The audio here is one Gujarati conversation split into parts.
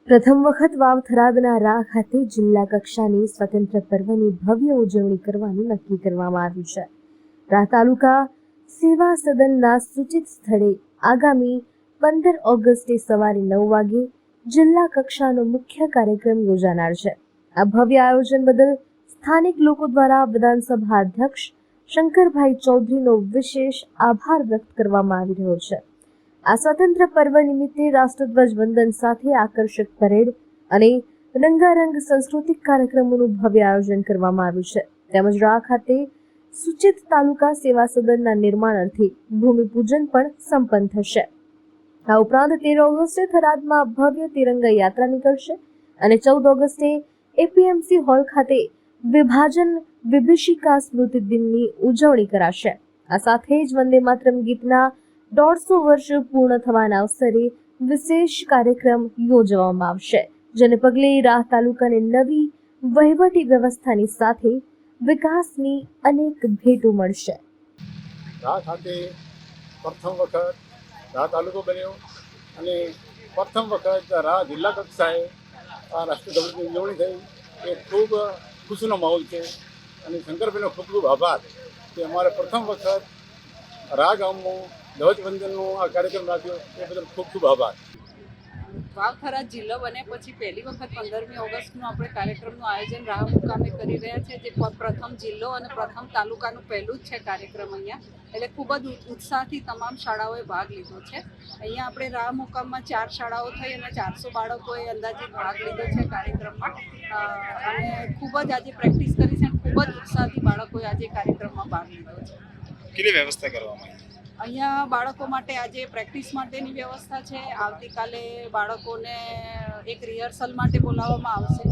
પ્રથમ વખત વાવ થરાદના રા ખાતે જિલ્લા કક્ષાની સ્વતંત્ર પર્વની ભવ્ય ઉજવણી કરવાનું નક્કી કરવામાં આવ્યું છે. રા તાલુકા સેવા સદનના સૂચિત સ્થળે આગામી 15 ઓગસ્ટે સવારે 9 વાગે જિલ્લા કક્ષાનો મુખ્ય કાર્યક્રમ યોજાનાર છે. આ ભવ્ય આયોજન બદલ સ્થાનિક લોકો દ્વારા વિધાનસભા અધ્યક્ષ શંકરભાઈ ચૌધરીનો વિશેષ આભાર વ્યક્ત કરવામાં આવી રહ્યો છે. આ સ્વતંત્ર પર્વ નિમિત્તે રાષ્ટ્રધ્વજ વંદન સાથે આકર્ષક પરેડ અને રંગારંગ સાંસ્કૃતિક કાર્યક્રમોનું ભવ્ય આયોજન કરવામાં આવ્યું છે. તેમજ રા ખાતે સૂચિત તાલુકા સેવા સદનના નિર્માણ અર્થે ભૂમિપૂજન પણ સંપન્ન થશે. આ ઉપરાંત 13 ઓગસ્ટે થરાદમાં ભવ્ય તિરંગા યાત્રા નીકળશે અને 14 ઓગસ્ટે એપીએમસી હોલ ખાતે વિભાજન વિભીષિકા સ્મૃતિ દિનની ઉજવણી કરાશે. આ સાથે જ વંદે માતરમ ગીતના 150 વર્ષ પૂર્ણ થવાના અવસરે વિશેષ કાર્યક્રમ યોજવામાં આવશે, જેને પગલે રાહ તાલુકાને નવી વહીવટી વ્યવસ્થાની સાથે વિકાસની અનેક ભેટો મળશે. રા ખાતે પ્રથમ વખત રા તાલુકો બન્યો અને પ્રથમ વખત રા જિલ્લા કક્ષાએ આ રાષ્ટ્રધ્વજની ઉજવણી થઈ. એ ખૂબ ખુશીનો માહોલ છે અને શંકરભાઈનો ખૂબ ખૂબ આભાર કે અમારે પ્રથમ વખત રા ગામમાં ધ્વજવંદનનો આ કાર્યક્રમ રાખ્યો એ બદલ ખૂબ ખૂબ આભાર. વાવ થરાદ જિલ્લો બને પછી પહેલી વખત 15મી ઓગસ્ટનું આપણે કાર્યક્રમનું આયોજન રાહ મુકામે કરી રહ્યા છે, જે પ્રથમ જિલ્લો અને પ્રથમ તાલુકાનું પહેલું જ છે કાર્યક્રમ અહીંયા. એટલે ખૂબ જ ઉત્સાહથી તમામ શાળાઓએ ભાગ લીધો છે. અહીંયા આપણે રાહ મુકામમાં 4 શાળાઓ થઈ અને 400 બાળકોએ અંદાજિત ભાગ લીધો છે કાર્યક્રમમાં. અને ખૂબ જ આજે પ્રેક્ટિસ કરી છે અને ખૂબ જ ઉત્સાહથી બાળકોએ આજે કાર્યક્રમમાં ભાગ લીધો છે. કેટલી વ્યવસ્થા કરવામાં આવી? અહીંયા બાળકો માટે આજે પ્રેક્ટિસ માટેની વ્યવસ્થા છે. આવતીકાલે બાળકોને એક રિહર્સલ માટે બોલાવવામાં આવશે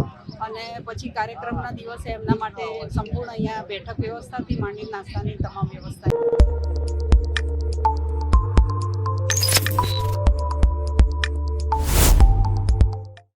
અને પછી કાર્યક્રમના દિવસે એમના માટે સંપૂર્ણ અહીંયા બેઠક વ્યવસ્થાથી માંડી નાસ્તાની તમામ વ્યવસ્થા.